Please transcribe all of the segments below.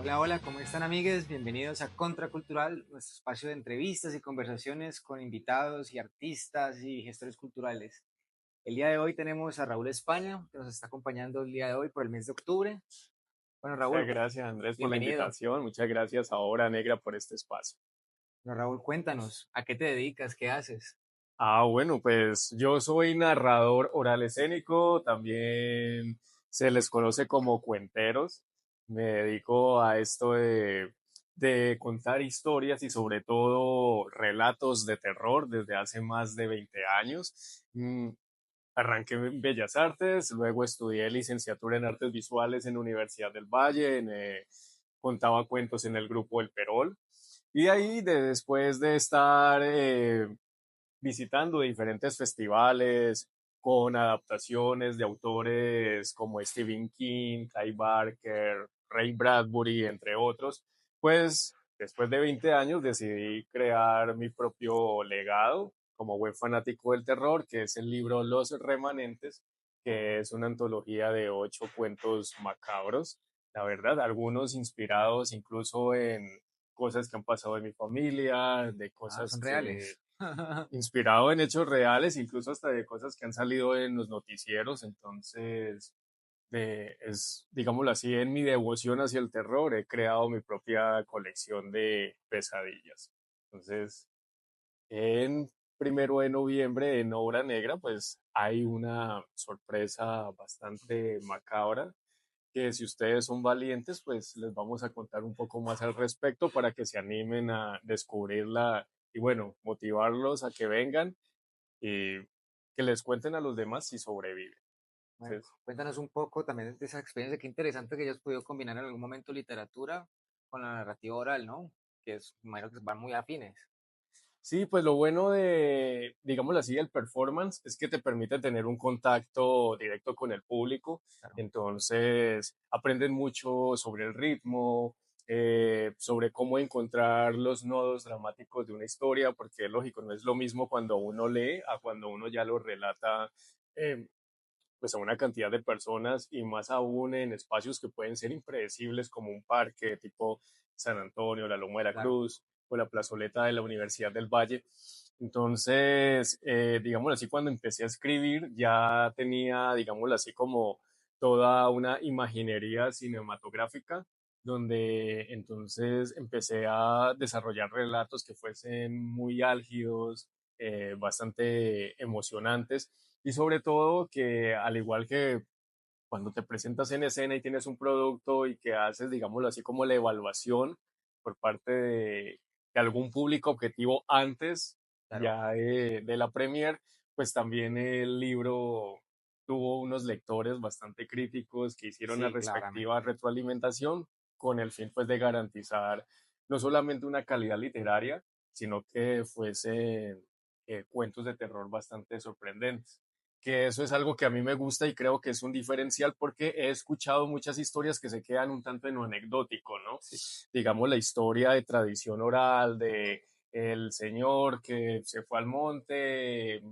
Hola, hola, ¿cómo están amigues? Bienvenidos a Contracultural, nuestro espacio de entrevistas y conversaciones con invitados y artistas y gestores culturales. El día de hoy tenemos a Raúl España, que nos está acompañando el día de hoy por el mes de octubre. Bueno, Muchas Raúl, gracias, Andrés, por la bienvenido. invitación. Muchas gracias a Hora Negra por este espacio. Bueno, Raúl, cuéntanos, ¿a qué te dedicas? ¿Qué haces? Bueno, pues yo soy narrador oral escénico, también se les conoce como cuenteros. Me dedico a esto de contar historias y sobre todo relatos de terror desde hace más de 20 años. Arranqué en Bellas Artes, luego estudié licenciatura en Artes Visuales en Universidad del Valle, contaba cuentos en el grupo El Perol. Y ahí, después de estar visitando diferentes festivales con adaptaciones de autores como Stephen King, Clive Barker, Ray Bradbury, entre otros, pues después de 20 años decidí crear mi propio legado como buen fanático del terror, que es el libro Los Remanentes, que es una antología de 8 cuentos macabros, la verdad, algunos inspirados incluso en cosas que han pasado en mi familia, de Ah, cosas son que reales. inspirado en hechos reales, incluso hasta de cosas que han salido en los noticieros. Entonces, digámoslo así, en mi devoción hacia el terror, he creado mi propia colección de pesadillas. Entonces, en 1 de noviembre, en Obra Negra, pues hay una sorpresa bastante macabra que si ustedes son valientes, pues les vamos a contar un poco más al respecto para que se animen a descubrirla y bueno, motivarlos a que vengan y que les cuenten a los demás si sobreviven. Bueno, Entonces, cuéntanos un poco también de esa experiencia. Qué interesante que hayas podido combinar en algún momento literatura con la narrativa oral, ¿no? Que es, imagino que van muy afines. sí, pues lo bueno de, digámoslo así, el performance es que te permite tener un contacto directo con el público. Claro. Entonces, aprenden mucho sobre el ritmo, sobre cómo encontrar los nodos dramáticos de una historia, porque lógico, no es lo mismo cuando uno lee a cuando uno ya lo relata, eh, pues a una cantidad de personas y más aún en espacios que pueden ser impredecibles como un parque tipo San Antonio, la Loma de la Claro. Cruz o la plazoleta de la Universidad del Valle. Entonces, digámoslo así, cuando empecé a escribir ya tenía, digámoslo así, como toda una imaginería cinematográfica donde entonces empecé a desarrollar relatos que fuesen muy álgidos, bastante emocionantes y sobre todo que al igual que cuando te presentas en escena y tienes un producto y que haces, digámoslo así, como la evaluación por parte de algún público objetivo antes Claro. ya de la premier, pues también el libro tuvo unos lectores bastante críticos que hicieron la Sí, respectiva claramente. retroalimentación con el fin pues de garantizar no solamente una calidad literaria, sino que fuesen cuentos de terror bastante sorprendentes, que eso es algo que a mí me gusta y creo que es un diferencial porque he escuchado muchas historias que se quedan un tanto en lo anecdótico, ¿no? Sí. Digamos la historia de tradición oral de el señor que se fue al monte,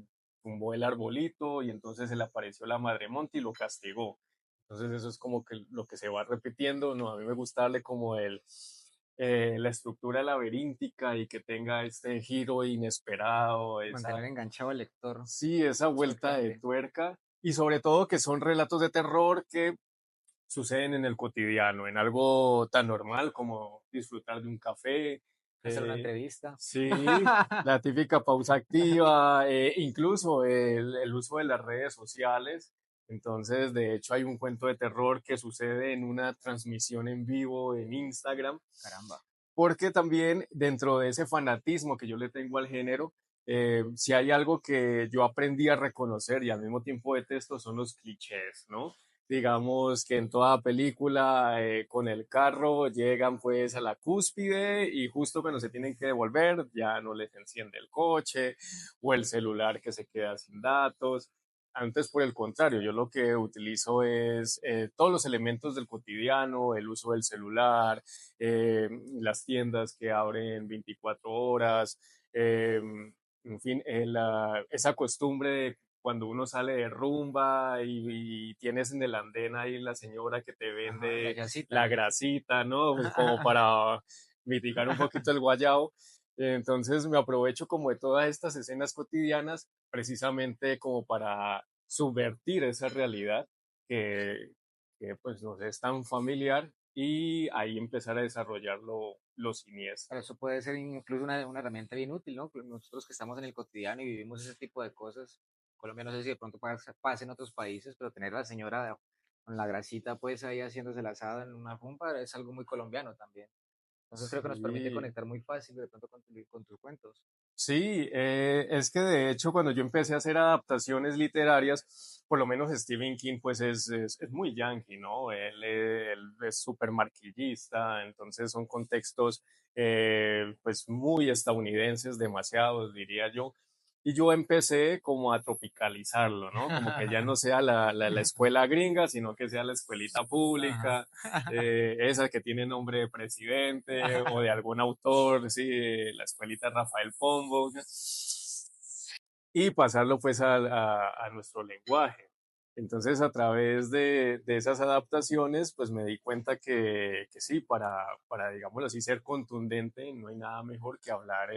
tumbó el arbolito y entonces se le apareció la madre monte y lo castigó. Entonces eso es como que lo que se va repitiendo, ¿no? A mí me gusta darle como la estructura laberíntica y que tenga este giro inesperado, Mantener enganchado al lector sí, esa vuelta de constantemente. tuerca y sobre todo que son relatos de terror que suceden en el cotidiano, en algo tan normal como disfrutar de un café, Hacer una eh, entrevista. sí, la típica pausa activa, incluso el uso de las redes sociales. Entonces, de hecho, hay un cuento de terror que sucede en una transmisión en vivo en Instagram Caramba. porque también dentro de ese fanatismo que yo le tengo al género, si hay algo que yo aprendí a reconocer y al mismo tiempo detesto son los clichés, ¿no? Digamos que en toda película con el carro llegan pues a la cúspide y justo cuando se tienen que devolver ya no les enciende el coche o el celular que se queda sin datos. Antes, por el contrario, yo lo que utilizo es todos los elementos del cotidiano, el uso del celular, eh, las tiendas que abren 24 horas, en fin, esa costumbre de cuando uno sale de rumba y tienes en el andén ahí la señora que te Ajá, la vende la yacita. grasita, ¿no? Pues como para mitigar un poquito el guayao. Entonces me aprovecho como de todas estas escenas cotidianas precisamente como para subvertir esa realidad que, que pues nos es tan familiar y ahí empezar a desarrollar lo siniestro. Pero eso puede ser incluso una herramienta bien útil, ¿no? Nosotros que estamos en el cotidiano y vivimos ese tipo de cosas, Colombia no sé si de pronto pasa en otros países, pero tener a la señora con la grasita pues ahí haciéndose el asado en una rumba es algo muy colombiano también. Entonces creo que nos permite Sí, conectar muy fácil de pronto con tus cuentos. sí, es que de hecho cuando yo empecé a hacer adaptaciones literarias, por lo menos Stephen King pues es muy yankee, ¿no? Él es súper marquillista, entonces son contextos pues muy estadounidenses, demasiados diría yo. Y yo empecé como a tropicalizarlo, ¿no? Como que ya no sea la escuela gringa, sino que sea la escuelita Ajá. pública, esa que tiene nombre de presidente o de algún autor, sí, la escuelita Rafael Pombo, y pasarlo pues a nuestro lenguaje. Entonces, a través de esas adaptaciones, pues me di cuenta que sí, digámoslo así, ser contundente, no hay nada mejor que hablar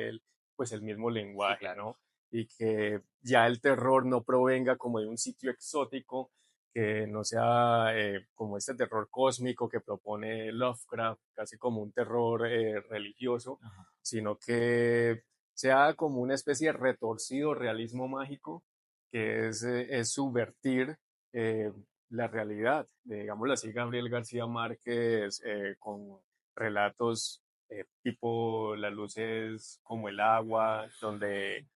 pues el mismo Sí, lenguaje, claro. ¿no? Y que ya el terror no provenga como de un sitio exótico, que no sea como este terror cósmico que propone Lovecraft, casi como un terror religioso, Ajá. sino que sea como una especie de retorcido realismo mágico, que es subvertir eh, la realidad. Digámoslo así, Gabriel García Márquez con relatos tipo Las luces como el agua, donde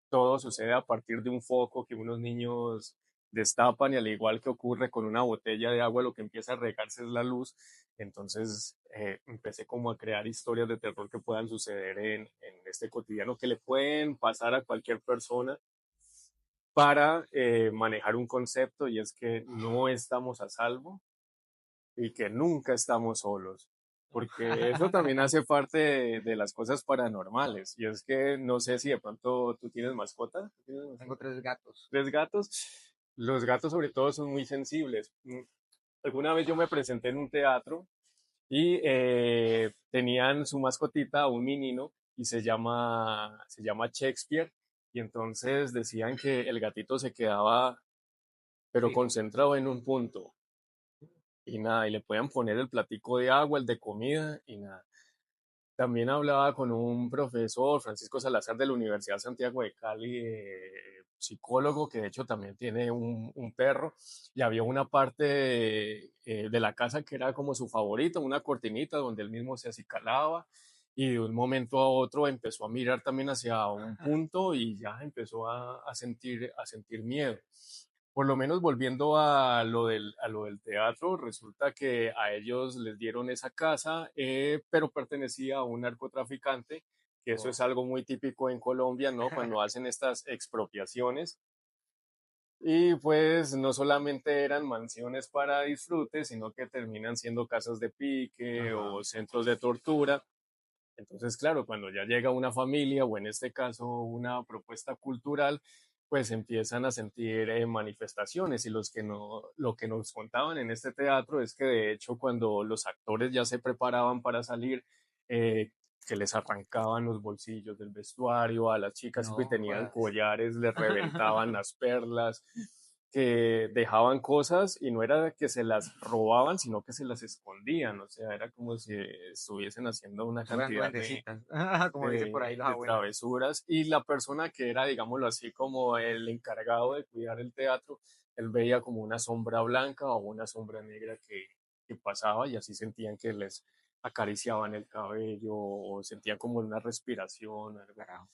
todo sucede a partir de un foco que unos niños destapan y al igual que ocurre con una botella de agua, lo que empieza a regarse es la luz. Entonces empecé como a crear historias de terror que puedan suceder en este cotidiano, que le pueden pasar a cualquier persona para manejar un concepto y es que no estamos a salvo y que nunca estamos solos, porque eso también hace parte de las cosas paranormales. Y es que no sé si de pronto tú tienes mascota. ¿Tú tienes Tengo mascota? 3 gatos. ¿Tres gatos? Los gatos sobre todo son muy sensibles. Alguna vez yo me presenté en un teatro y tenían su mascotita, un menino, y se llama Shakespeare. Y entonces decían que el gatito se quedaba, pero Fijo. concentrado en un punto y nada, y le podían poner el platico de agua, el de comida y nada. También hablaba con un profesor, Francisco Salazar, de la Universidad Santiago de Cali, psicólogo, que de hecho también tiene un perro, y había una parte de la casa que era como su favorito, una cortinita donde él mismo se acicalaba, y de un momento a otro empezó a mirar también hacia un punto y ya empezó a sentir miedo. Por lo menos volviendo a lo del teatro, resulta que a ellos les dieron esa casa, pero pertenecía a un narcotraficante, que eso Oh. es algo muy típico en Colombia, ¿no? Cuando hacen estas expropiaciones. Y pues no solamente eran mansiones para disfrute, sino que terminan siendo casas de pique Ajá. o centros de tortura. Entonces, claro, cuando ya llega una familia o en este caso una propuesta cultural, pues empiezan a sentir manifestaciones y lo que nos contaban en este teatro es que de hecho cuando los actores ya se preparaban para salir, eh, que les arrancaban los bolsillos del vestuario, a las chicas que No tenían jodas. collares les reventaban las perlas, que dejaban cosas y no era que se las robaban, sino que se las escondían, o sea, era como si estuviesen haciendo una Juegan cantidad duendecitas, como dicen por de, ahí los de abuelos. travesuras y la persona que era, digámoslo así, como el encargado de cuidar el teatro, él veía como una sombra blanca o una sombra negra que pasaba y así sentían que les acariciaban el cabello o sentían como una respiración, algo. Carajo.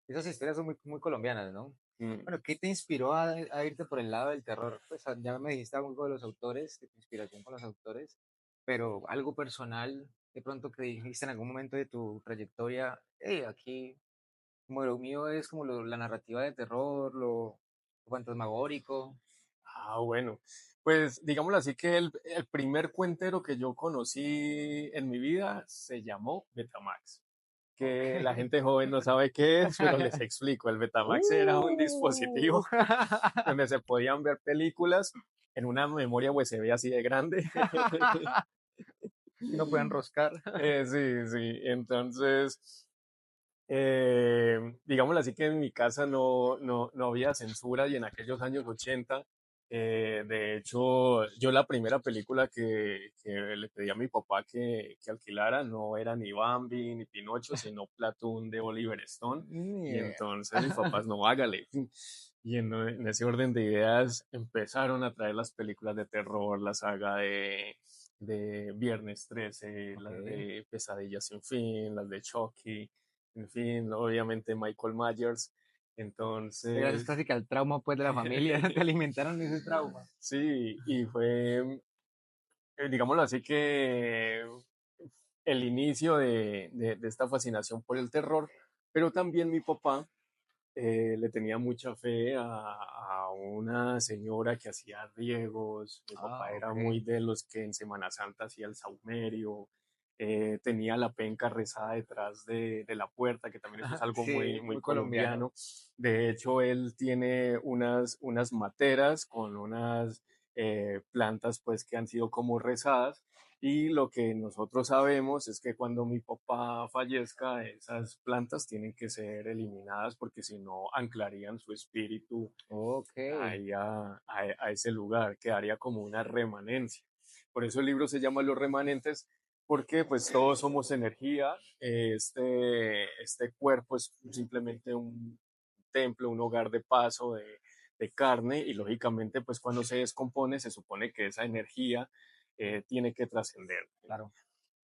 Esas historias son muy, muy colombianas, ¿no? Mm. Bueno, ¿qué te inspiró a irte por el lado del terror? Pues ya me dijiste algo de los autores, de tu inspiración con los autores, pero algo personal, de pronto que dijiste en algún momento de tu trayectoria, hey, aquí, como lo mío es como la narrativa de terror, lo fantasmagórico. Bueno, pues digámoslo así que el primer cuentero que yo conocí en mi vida se llamó Betamax, que la Ok. gente joven no sabe qué es, pero les explico. El Betamax era un Uh. dispositivo donde se podían ver películas en una memoria USB así de grande. Y no pueden enroscar. Sí, sí. Entonces, digámoslo así que en mi casa no había censura y en aquellos años 80, de hecho, yo la primera película que le pedí a mi papá que alquilara no era ni Bambi ni Pinocho, sino Platoon de Oliver Stone. Ni Y idea. entonces mis papás, no, hágale. Y en ese orden de ideas empezaron a traer las películas de terror, la saga de Viernes 13, Ok. las de Pesadillas sin fin, las de Chucky, en fin, obviamente Michael Myers. Gracias Entonces, casi que al trauma pues de la familia, te alimentaron ese trauma. sí, y fue, digámoslo así, que el inicio de esta fascinación por el terror, pero también mi papá le tenía mucha fe a una señora que hacía riegos. Mi Ah, papá era ok. muy de los que en Semana Santa hacía el saumerio, tenía la penca rezada detrás de la puerta, que también eso es algo Sí, muy, muy muy colombiano. colombiano. De hecho, él tiene unas materas con unas plantas pues que han sido como rezadas, y lo que nosotros sabemos es que cuando mi papá fallezca, esas plantas tienen que ser eliminadas porque si no anclarían su espíritu Ok. ahí a ese lugar, quedaría como una remanencia. Por eso el libro se llama Los Remanentes, porque pues todos somos energía, este cuerpo es simplemente un templo, un hogar de paso de carne, y lógicamente pues cuando se descompone se supone que esa energía tiene que trascender. Claro.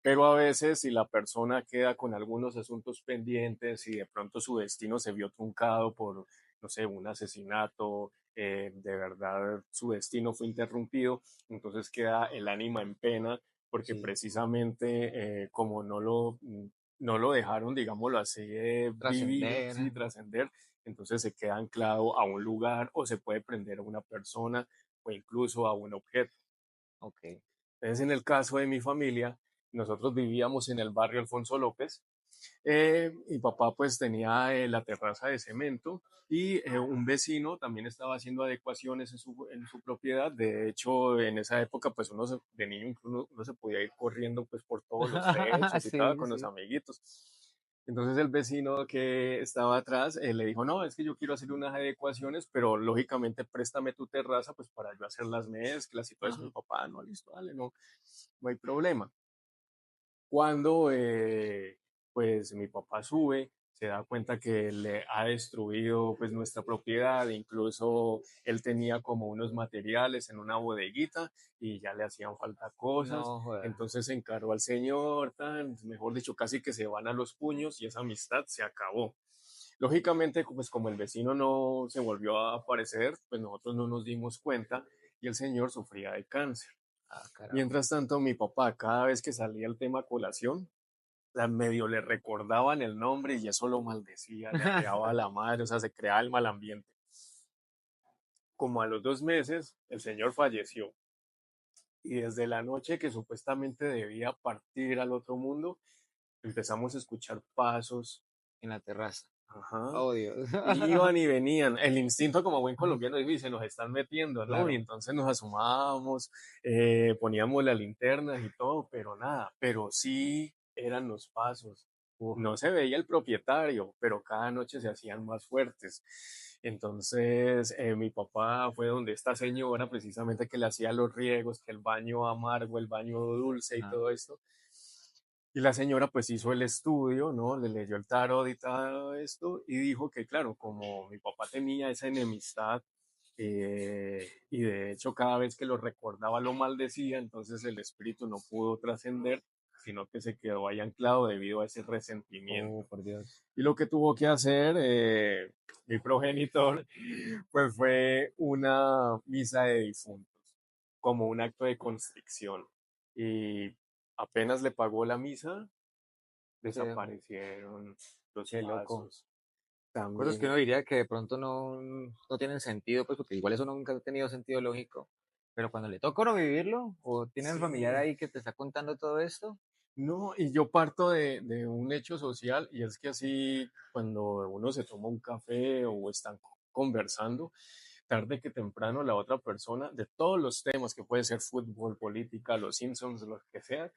Pero a veces si la persona queda con algunos asuntos pendientes y de pronto su destino se vio truncado por, no sé, un asesinato, de verdad su destino fue interrumpido, entonces queda el ánima en pena porque Sí. precisamente como no lo dejaron, digámoslo así, vivir, Trascender. sí, trascender, entonces se queda anclado a un lugar o se puede prender a una persona o incluso a un objeto. Ok. Entonces, en el caso de mi familia, nosotros vivíamos en el barrio Alfonso López. Mi papá pues tenía la terraza de cemento y un vecino también estaba haciendo adecuaciones en su propiedad. De hecho, en esa época pues de niño uno se podía ir corriendo pues por todos los techos y tal Sí, con los sí. amiguitos. Entonces el vecino que estaba atrás le dijo, no, es que yo quiero hacer unas adecuaciones, pero lógicamente préstame tu terraza pues para yo hacer las mezclas y todo eso. Mi papá, no, listo, dale, no hay problema. Cuando pues mi papá sube, se da cuenta que le ha destruido pues nuestra propiedad, incluso él tenía como unos materiales en una bodeguita y ya le hacían falta cosas, No, joda. entonces se encargó al señor, tan, mejor dicho, casi que se van a los puños y esa amistad se acabó. Lógicamente, pues como el vecino no se volvió a aparecer, pues nosotros no nos dimos cuenta y el señor sufría de cáncer. Ah, caramba. Mientras tanto, mi papá, cada vez que salía el tema a colación, medio le recordaban el nombre y eso lo maldecía, le arreaba a la madre, o sea, se creaba el mal ambiente. Como a los 2 meses, el señor falleció y desde la noche que supuestamente debía partir al otro mundo, empezamos a escuchar pasos, En la terraza. ajá, Oh, Dios. iban y venían. El instinto como buen colombiano dice, nos están metiendo, ¿no? Y Claro. entonces nos asomábamos, poníamos las linternas y todo, pero nada, pero sí eran los pasos. Uf. No se veía el propietario, pero cada noche se hacían más fuertes. Entonces, mi papá fue donde esta señora, precisamente que le hacía los riegos, que el baño amargo, el baño dulce y Ajá. todo esto. Y la señora pues hizo el estudio, ¿no? Le leyó el tarot y todo esto y dijo que, claro, como mi papá tenía esa enemistad y de hecho cada vez que lo recordaba lo maldecía, entonces el espíritu no pudo trascender, sino que se quedó ahí anclado debido a ese Oh, resentimiento. por Dios. Y lo que tuvo que hacer mi progenitor, pues fue una misa de difuntos, como un acto de constricción. Y apenas le pagó la misa, Se dejó. desaparecieron los Qué loco. pasos. Cosas que También, uno diría que de pronto no tienen sentido, pues porque igual eso nunca ha tenido sentido lógico. Pero cuando le toca a uno vivirlo, o tiene el familiar sí, ahí que te está contando todo esto, No, y yo parto de un hecho social y es que así cuando uno se toma un café o están conversando, tarde que temprano la otra persona, de todos los temas que puede ser fútbol, política, los Simpsons, lo que sea,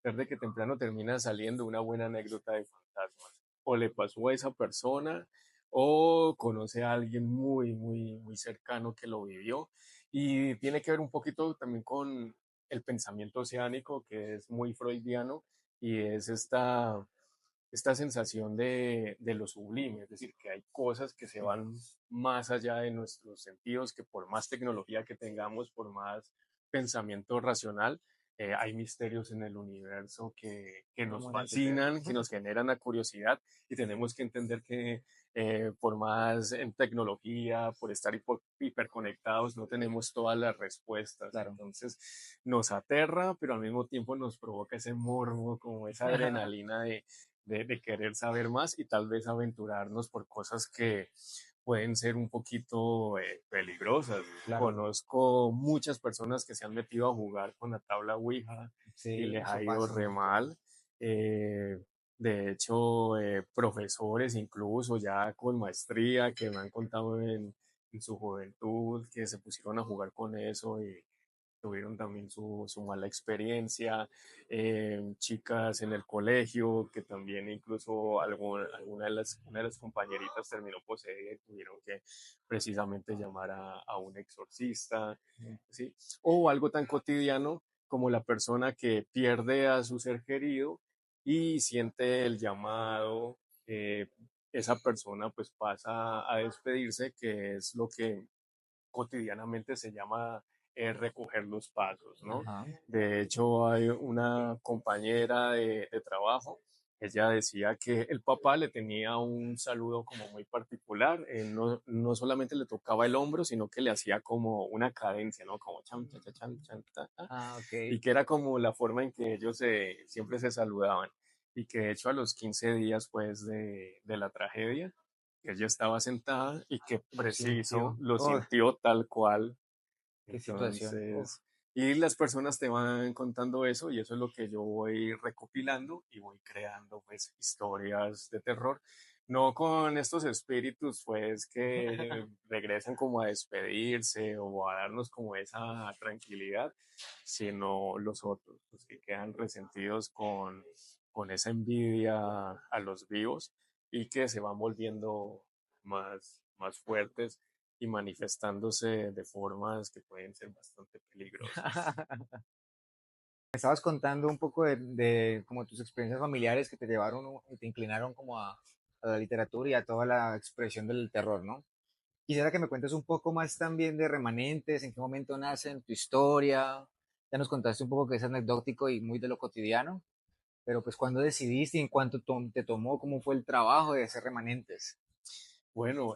tarde que temprano termina saliendo una buena anécdota de fantasmas. O le pasó a esa persona o conoce a alguien muy, muy, muy cercano que lo vivió. Y tiene que ver un poquito también con el pensamiento oceánico, que es muy freudiano, y es esta sensación de lo sublime, es decir, que hay cosas que se Sí, van más allá de nuestros sentidos, que por más tecnología que tengamos, por más pensamiento racional, hay misterios en el universo que nos vamos a entender. fascinan, que nos generan la curiosidad y tenemos que entender que por más en tecnología, por estar hiperconectados, no tenemos todas las respuestas. Claro. Entonces nos aterra, pero al mismo tiempo nos provoca ese morbo, como esa adrenalina de querer saber más y tal vez aventurarnos por cosas que pueden ser un poquito peligrosas. Claro, Conozco muchas personas que se han metido a jugar con la tabla Ouija y sí, les eso ha ido pasa un re montón. mal. Eh, de hecho, profesores incluso ya con maestría que me han contado en su juventud que se pusieron a jugar con eso y tuvieron también su mala experiencia, chicas en el colegio que también incluso una de las compañeritas terminó poseída y tuvieron que precisamente llamar a un exorcista, Mm. ¿sí? O algo tan cotidiano como la persona que pierde a su ser querido y siente el llamado, eh, esa persona pues pasa a despedirse, que es lo que cotidianamente se llama recoger los pasos, ¿no? Ajá. De hecho, hay una compañera de trabajo, ella decía que el papá le tenía un saludo como muy particular, no, no solamente le tocaba el hombro, sino que le hacía como una cadencia, ¿no? Como chan, chan, chan, chan, chan, ta, ta, Ah, ok. y que era como la forma en que ellos siempre se saludaban, y que de hecho a los 15 días pues de la tragedia, que ella estaba sentada y que Lo preciso sintió. lo Oh, sintió tal cual. qué situación. Oh. Entonces, y las personas te van contando eso y eso es lo que yo voy recopilando y voy creando pues historias de terror. No con estos espíritus pues que regresan como a despedirse o a darnos como esa tranquilidad, sino los otros, los que quedan resentidos con esa envidia a los vivos y que se van volviendo más fuertes y manifestándose de formas que pueden ser bastante peligrosas. Me estabas contando un poco de como tus experiencias familiares que te llevaron y te inclinaron como a la literatura y a toda la expresión del terror, ¿no? Quisiera que me cuentes un poco más también de Remanentes, en qué momento nacen, tu historia. Ya nos contaste un poco que es anecdótico y muy de lo cotidiano, pero pues cuándo decidiste y en cuánto te tomó, cómo fue el trabajo de hacer Remanentes. Bueno,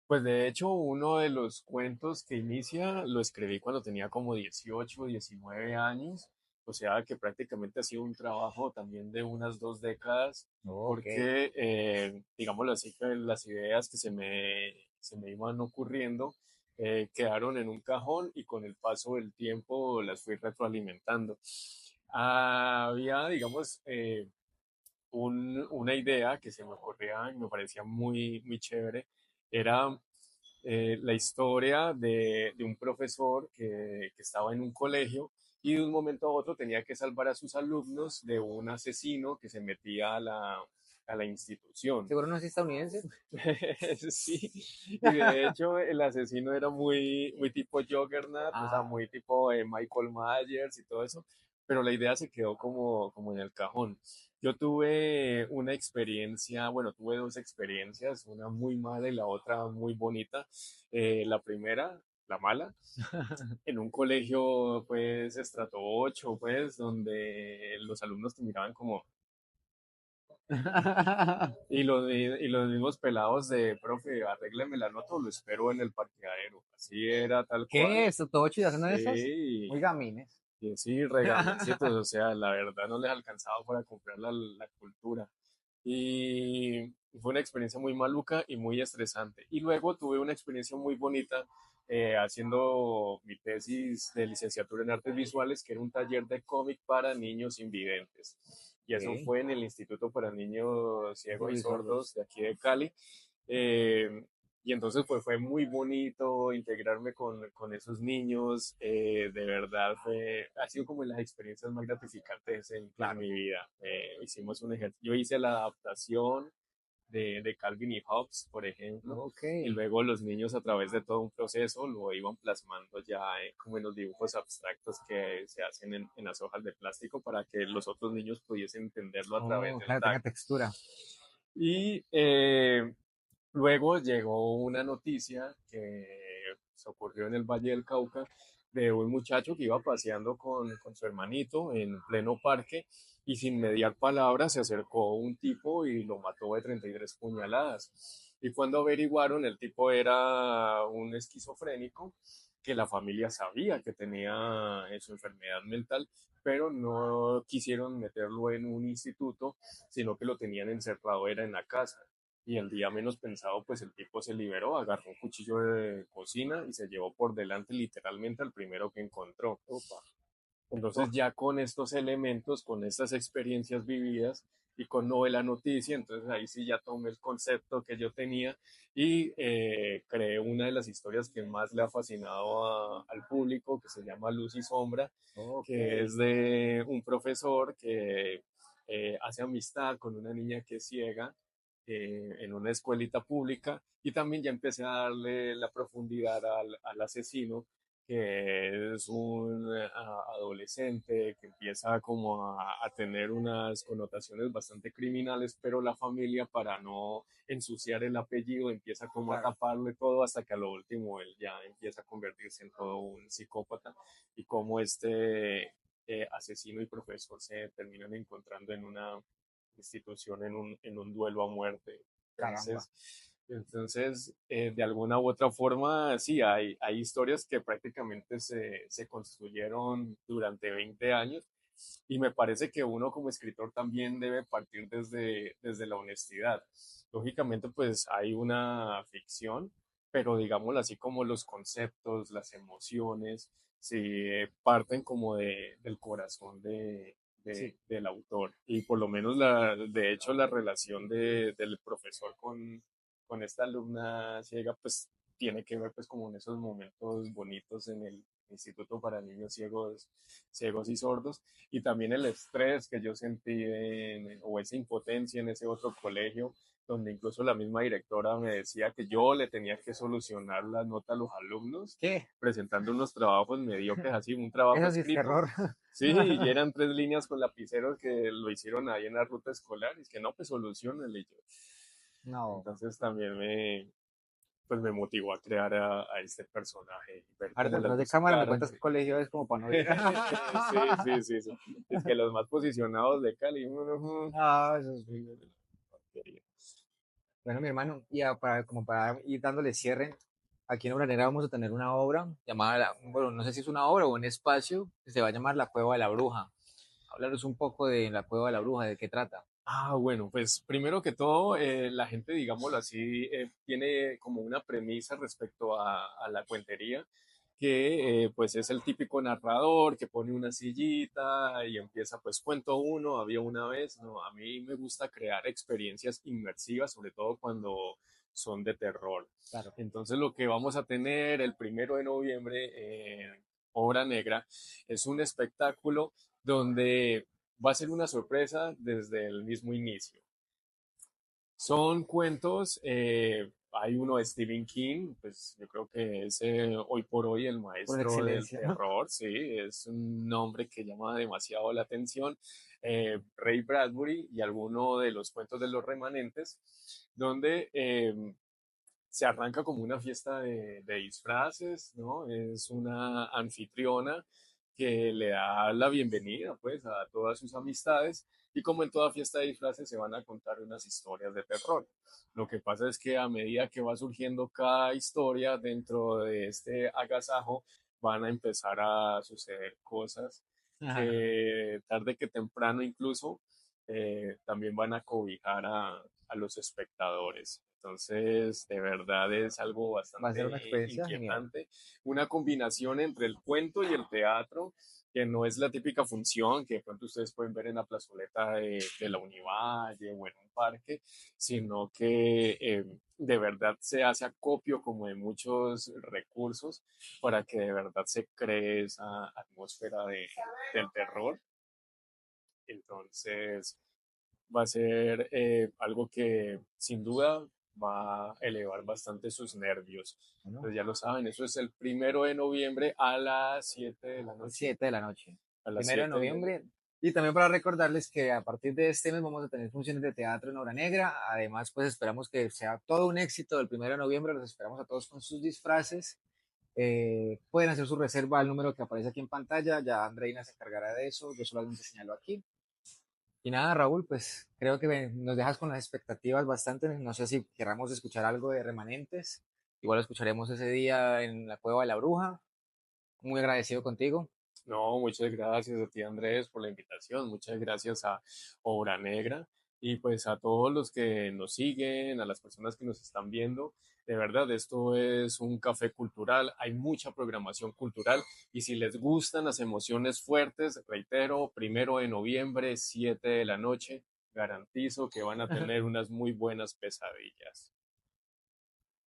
pues de hecho uno de los cuentos que inicia lo escribí cuando tenía como 18, 19 años, o sea que prácticamente ha sido un trabajo también de unas 2 décadas, Ok. porque digámoslo así, que las ideas que se me iban ocurriendo quedaron en un cajón y con el paso del tiempo las fui retroalimentando. Había, digamos, una idea que se me ocurría y me parecía muy, muy chévere, era la historia de un profesor que estaba en un colegio y de un momento a otro tenía que salvar a sus alumnos de un asesino que se metía a la institución. ¿Seguro no es estadounidense? Sí, y de hecho el asesino era muy, muy tipo Juggernaut, o sea, Ah, muy tipo Michael Myers y todo eso, pero la idea se quedó como en el cajón. Yo tuve una experiencia, bueno, tuve dos experiencias, una muy mala y la otra muy bonita. La primera, la mala, en un colegio, pues, estrato 8 pues, donde los alumnos te miraban como, y los mismos pelados de, profe, arrégleme la nota o lo espero en el parqueadero. Así era tal cual. ¿Qué? ¿Esto todo chido haciendo esas? Sí, Muy gamines. y sí, regamencitos, o sea, la verdad no les alcanzaba para comprar la cultura. y fue una experiencia muy maluca y muy estresante. Y luego tuve una experiencia muy bonita haciendo mi tesis de licenciatura en artes visuales, que era un taller de cómic para niños invidentes. Y eso Ok. fue en el Instituto para Niños Ciegos y Ciegos y Sordos sordos. de aquí de Cali. Eh, y entonces pues fue muy bonito integrarme con esos niños. De verdad ha sido como de las experiencias más gratificantes en Claro. mi vida. Hicimos un ejercicio, yo hice la adaptación de Calvin y Hobbes, por ejemplo, Ok. y luego los niños a través de todo un proceso lo iban plasmando ya como en los dibujos abstractos que se hacen en las hojas de plástico para que los otros niños pudiesen entenderlo a través Oh, del claro, tenga tacto. textura. Y luego llegó una noticia que se ocurrió en el Valle del Cauca de un muchacho que iba paseando con su hermanito en pleno parque y sin mediar palabras se acercó un tipo y lo mató de 33 puñaladas. Y cuando averiguaron, el tipo era un esquizofrénico que la familia sabía que tenía su enfermedad mental, pero no quisieron meterlo en un instituto, sino que lo tenían encerrado, era en la casa. Y el día menos pensado, pues el tipo se liberó, agarró un cuchillo de cocina y se llevó por delante literalmente al primero que encontró. Opa. Entonces Oh, ya con estos elementos, con estas experiencias vividas y con novela noticia, entonces ahí sí ya tomé el concepto que yo tenía y creé una de las historias que más le ha fascinado al público, que se llama Luz y Sombra, ok. que es de un profesor que hace amistad con una niña que es ciega en una escuelita pública y también ya empecé a darle la profundidad al asesino que es un adolescente que empieza como a tener unas connotaciones bastante criminales, pero la familia para no ensuciar el apellido empieza como a Claro. taparle todo hasta que a lo último él ya empieza a convertirse en todo un psicópata y como este asesino y profesor se terminan encontrando en una institución en un duelo a muerte. Caramba. De alguna u otra forma, sí, hay historias que prácticamente se construyeron durante 20 años y me parece que uno como escritor también debe partir desde la honestidad. Lógicamente, pues hay una ficción, pero digámoslo así como los conceptos, las emociones, sí, parten como del corazón Sí, del autor. Y por lo menos, de hecho, la relación del profesor con esta alumna ciega, pues tiene que ver pues como en esos momentos bonitos en el Instituto para Niños Ciegos y Sordos, y también el estrés que yo sentí o esa impotencia en ese otro colegio, donde incluso la misma directora me decía que yo le tenía que solucionar las notas a los alumnos, ¿qué? presentando unos trabajos mediocres, así, un trabajo Eso sí es escrito. terror. Sí, y eran 3 líneas con lapiceros que lo hicieron ahí en la ruta escolar, y es que no, pues solucionenle yo. No. Entonces también pues me motivó a crear a este personaje y ver Ahora cómo las detrás de cámara me buscaron. cuentas qué colegio es como para no ir. Sí, sí, sí, sí. Es que los más posicionados de Cali. Ah, eso sí. Bueno, mi hermano, y para, como para ir dándole cierre, aquí en Urdanera vamos a tener una obra llamada, bueno, no sé si es una obra o un espacio que se va a llamar La Cueva de la Bruja. Háblanos un poco de La Cueva de la Bruja, de qué trata. Bueno, pues primero que todo, la gente, digámoslo así, tiene como una premisa respecto a la cuentería, que pues es el típico narrador que pone una sillita y empieza, pues cuento uno, había una vez, no, a mí me gusta crear experiencias inmersivas, sobre todo cuando son de terror. Claro. Entonces lo que vamos a tener el 1 de noviembre en Obra Negra es un espectáculo donde va a ser una sorpresa desde el mismo inicio. Son cuentos, hay uno de Stephen King, pues yo creo que es hoy por hoy el Por maestro del excelencia, ¿no? terror, sí, es un nombre que llama demasiado la atención. Ray Bradbury y alguno de los cuentos de los remanentes, donde se arranca como una fiesta de disfraces, ¿no? Es una anfitriona que le da la bienvenida, pues, a todas sus amistades y como en toda fiesta de disfraces se van a contar unas historias de terror. Lo que pasa es que a medida que va surgiendo cada historia dentro de este agasajo, van a empezar a suceder cosas Ajá. que tarde que temprano incluso también van a cobijar a los espectadores. Entonces, de verdad es algo Va a ser una bastante experiencia genial. inquietante, una combinación entre el cuento y el teatro, que no es la típica función que de pronto ustedes pueden ver en la plazoleta de la Univalle o en un parque, sino que de verdad se hace acopio como de muchos recursos para que de verdad se cree esa atmósfera del terror. Entonces, va a ser algo que sin duda va a elevar bastante sus nervios. Bueno, Pues ya lo saben, eso es el 1 de noviembre a las 7 de la noche. 7 de la noche. A las Primero de 7 de la noviembre. Y también para recordarles que a partir de este mes vamos a tener funciones de teatro en Hora Negra. Además, pues esperamos que sea todo un éxito el 1 de noviembre. Los esperamos a todos con sus disfraces. Pueden hacer su reserva al número que aparece aquí en pantalla. Ya Andreina se encargará de eso. Yo solamente señalo aquí. Y nada, Raúl, pues creo que nos dejas con las expectativas bastante. No sé si querramos escuchar algo de Remanentes. Igual lo escucharemos ese día en la Cueva de la Bruja. Muy agradecido contigo. No, muchas gracias a ti, Andrés, por la invitación. Muchas gracias a Obra Negra y pues a todos los que nos siguen, a las personas que nos están viendo. De verdad, esto es un café cultural. Hay mucha programación cultural y si les gustan las emociones fuertes, reitero, 1 de noviembre, 7 de la noche, garantizo que van a tener unas muy buenas pesadillas.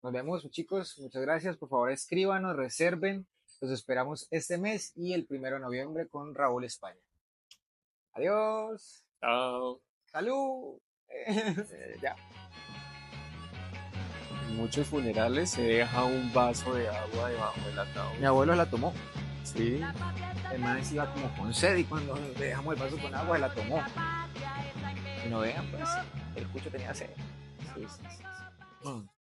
Nos vemos, chicos. Muchas gracias. Por favor, escríbanos, reserven. Los esperamos este mes y el 1 de noviembre con Raúl España. Adiós. Chao. Salud. Ya. En muchos funerales se deja un vaso de agua debajo del ataúd. Mi abuelo la tomó. Sí. El man iba como con sed y cuando le dejamos el vaso con agua, se la tomó. Y no vean, pues, el cucho tenía sed. Sí, sí, sí. Mm.